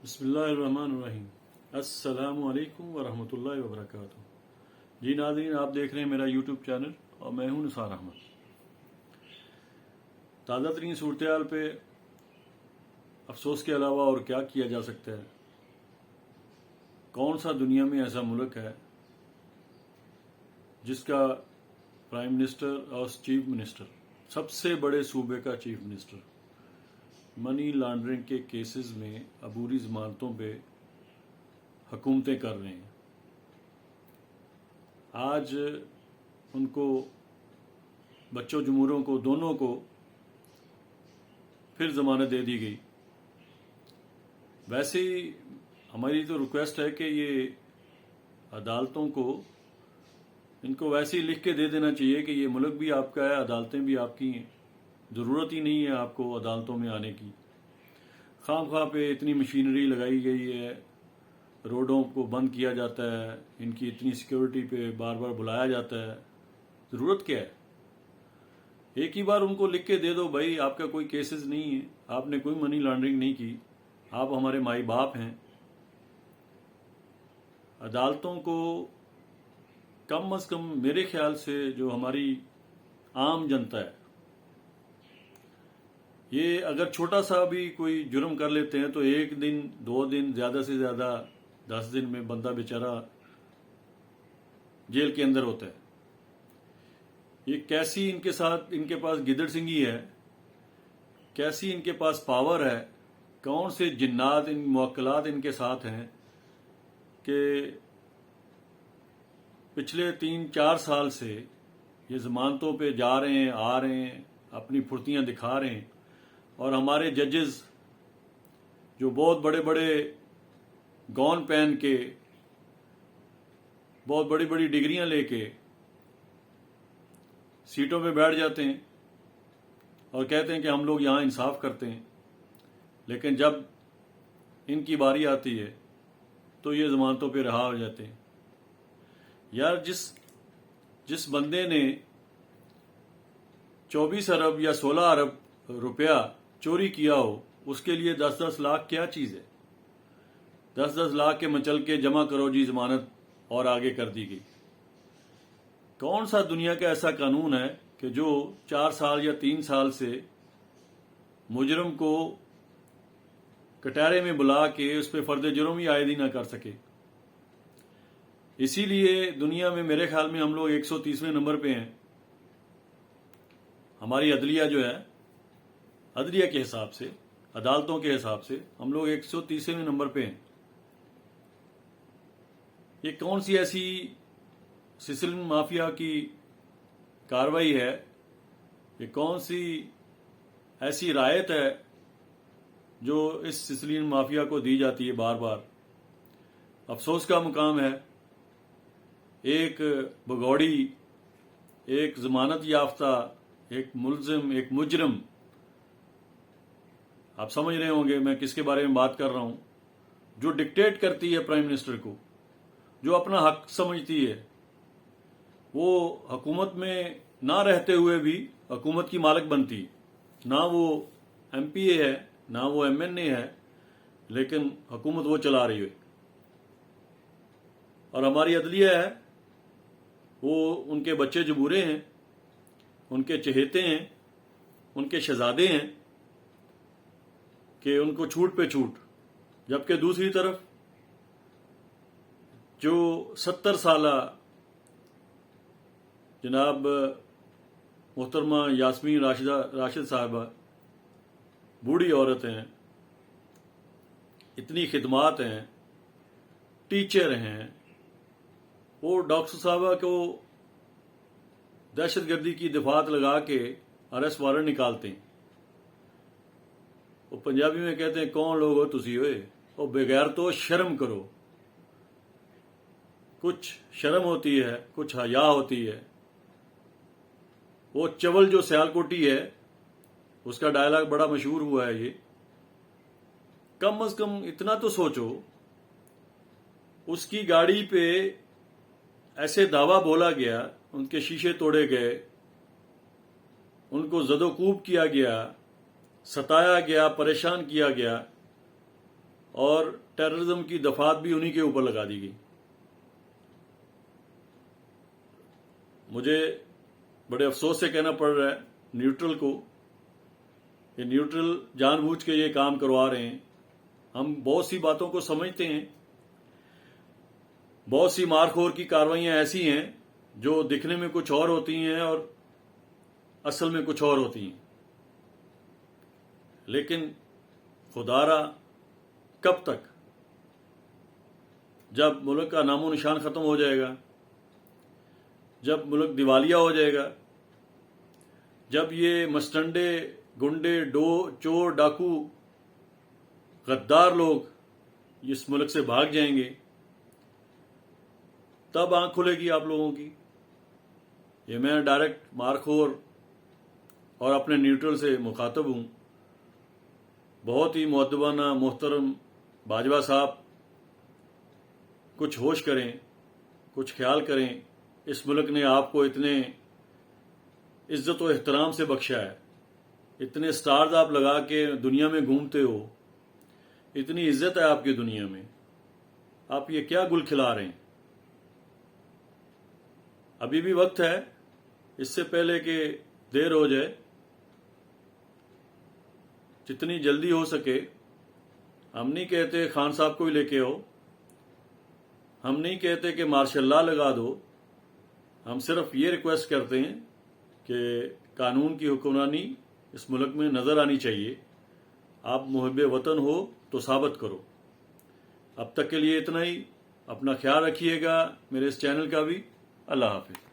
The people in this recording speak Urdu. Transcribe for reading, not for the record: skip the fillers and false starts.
بسم اللہ الرحمن الرحیم۔ السلام علیکم ورحمۃ اللہ وبرکاتہ۔ جی ناظرین، آپ دیکھ رہے ہیں میرا یوٹیوب چینل اور میں ہوں نثار احمد۔ تازہ ترین صورتحال پہ افسوس کے علاوہ اور کیا کیا جا سکتا ہے؟ کون سا دنیا میں ایسا ملک ہے جس کا پرائم منسٹر اور چیف منسٹر، سب سے بڑے صوبے کا چیف منسٹر، منی لانڈرنگ کے کیسز میں عبوری ضمانتوں پہ حکومتیں کر رہے ہیں؟ آج ان کو، بچوں جمہوروں کو، دونوں کو پھر ضمانت دے دی گئی۔ ویسے ہی ہماری تو ریکویسٹ ہے کہ یہ عدالتوں کو، ان کو ویسے ہی لکھ کے دے دینا چاہیے کہ یہ ملک بھی آپ کا ہے، عدالتیں بھی آپ کی ہیں، ضرورت ہی نہیں ہے آپ کو عدالتوں میں آنے کی۔ خام خواہ پہ اتنی مشینری لگائی گئی ہے، روڈوں کو بند کیا جاتا ہے، ان کی اتنی سیکیورٹی پہ بار بار بلایا جاتا ہے، ضرورت کیا ہے؟ ایک ہی بار ان کو لکھ کے دے دو، بھائی آپ کا کوئی کیسز نہیں ہے، آپ نے کوئی منی لانڈرنگ نہیں کی، آپ ہمارے مائی باپ ہیں۔ عدالتوں کو کم از کم میرے خیال سے جو ہماری عام جنتا ہے، یہ اگر چھوٹا سا بھی کوئی جرم کر لیتے ہیں تو 1 دن 2 دن، زیادہ سے زیادہ 10 دن میں بندہ بیچارہ جیل کے اندر ہوتا ہے۔ یہ کیسی ان کے ساتھ، ان کے پاس گدڑ سنگھی ہے، کیسی ان کے پاس پاور ہے، کون سے جنات، ان موکلات ان کے ساتھ ہیں کہ پچھلے 3-4 سال سے یہ ضمانتوں پہ جا رہے ہیں، آ رہے ہیں، اپنی پھرتیاں دکھا رہے ہیں، اور ہمارے ججز جو بہت بڑے بڑے گون پہن کے، بہت بڑی بڑی ڈگریاں لے کے سیٹوں پہ بیٹھ جاتے ہیں اور کہتے ہیں کہ ہم لوگ یہاں انصاف کرتے ہیں، لیکن جب ان کی باری آتی ہے تو یہ ضمانتوں پہ رہا ہو جاتے ہیں۔ یار جس بندے نے 24 ارب یا 16 ارب روپیہ چوری کیا ہو، اس کے لیے 10-10 لاکھ کیا چیز ہے؟ 10-10 لاکھ کے مچل کے جمع کرو جی ضمانت، اور آگے کر دی گئی۔ کون سا دنیا کا ایسا قانون ہے کہ جو 4 سال یا 3 سال سے مجرم کو کٹہرے میں بلا کے اس پہ فرد جرم ہی عائد ہی نہ کر سکے؟ اسی لیے دنیا میں میرے خیال میں ہم لوگ 130ویں نمبر پہ ہیں۔ ہماری عدلیہ جو ہے، عدلیہ کے حساب سے، عدالتوں کے حساب سے ہم لوگ 130ویں نمبر پہ ہیں۔ یہ کون سی ایسی سسلین مافیا کی کارروائی ہے، یہ کون سی ایسی رعایت ہے جو اس سسلین مافیا کو دی جاتی ہے بار بار؟ افسوس کا مقام ہے، ایک بگوڑی، ایک ضمانت یافتہ، ایک ملزم، ایک مجرم، آپ سمجھ رہے ہوں گے میں کس کے بارے میں بات کر رہا ہوں، جو ڈکٹیٹ کرتی ہے پرائم منسٹر کو، جو اپنا حق سمجھتی ہے، وہ حکومت میں نہ رہتے ہوئے بھی حکومت کی مالک بنتی، نہ وہ ایم پی اے ہے، نہ وہ ایم این اے ہے، لیکن حکومت وہ چلا رہی ہے۔ اور ہماری عدلیہ ہے، وہ ان کے بچے جبورے ہیں، ان کے چہیتے ہیں، ان کے شہزادے ہیں کہ ان کو چھوٹ پہ چھوٹ، جبکہ دوسری طرف جو 70 سالہ جناب محترمہ یاسمین راشد صاحبہ، بوڑھی عورت ہیں، اتنی خدمات ہیں، ٹیچر ہیں، وہ ڈاکٹر صاحبہ کو دہشت گردی کی دفعات لگا کے اریسٹ وارنٹ نکالتے ہیں۔ وہ پنجابی میں کہتے ہیں کون لوگ ہو تسی ہوئے، وہ بغیر تو شرم کرو، کچھ شرم ہوتی ہے، کچھ حیا ہوتی ہے۔ وہ چول جو سیالکوٹی ہے، اس کا ڈائلاگ بڑا مشہور ہوا ہے، یہ کم از کم اتنا تو سوچو، اس کی گاڑی پہ ایسے دعویٰ بولا گیا، ان کے شیشے توڑے گئے، ان کو زد و کوب کیا گیا، ستایا گیا، پریشان کیا گیا، اور ٹیررزم کی دفعات بھی انہی کے اوپر لگا دی گئی. مجھے بڑے افسوس سے کہنا پڑ رہا ہے نیوٹرل کو کہ نیوٹرل جان بوجھ کے یہ کام کروا رہے ہیں. ہم بہت سی باتوں کو سمجھتے ہیں. بہت سی مارخور کی کاروائیاں ایسی ہیں جو دکھنے میں کچھ اور ہوتی ہیں اور اصل میں کچھ اور ہوتی ہیں. لیکن خدا را کب تک؟ جب ملک کا نام و نشان ختم ہو جائے گا، جب ملک دیوالیہ ہو جائے گا، جب یہ مسٹنڈے، گنڈے، چور، ڈاکو، غدار لوگ اس ملک سے بھاگ جائیں گے، تب آنکھ کھلے گی آپ لوگوں کی. یہ میں ڈائریکٹ مارخور اور اپنے نیوٹرل سے مخاطب ہوں. بہت ہی مؤدبانہ محترم باجوہ صاحب، کچھ ہوش کریں، کچھ خیال کریں. اس ملک نے آپ کو اتنے عزت و احترام سے بخشا ہے، اتنے سٹارز آپ لگا کے دنیا میں گھومتے ہو، اتنی عزت ہے آپ کی دنیا میں. آپ یہ کیا گل کھلا رہے ہیں؟ ابھی بھی وقت ہے، اس سے پہلے کہ دیر ہو جائے جتنی جلدی ہو سکے. ہم نہیں کہتے خان صاحب کو ہی لے کے آؤ، ہم نہیں کہتے کہ مارشل لا لگا دو. ہم صرف یہ ریکویسٹ کرتے ہیں کہ قانون کی حکمرانی اس ملک میں نظر آنی چاہیے. آپ محب وطن ہو تو ثابت کرو. اب تک کے لیے اتنا ہی. اپنا خیال رکھیے گا، میرے اس چینل کا بھی. اللہ حافظ.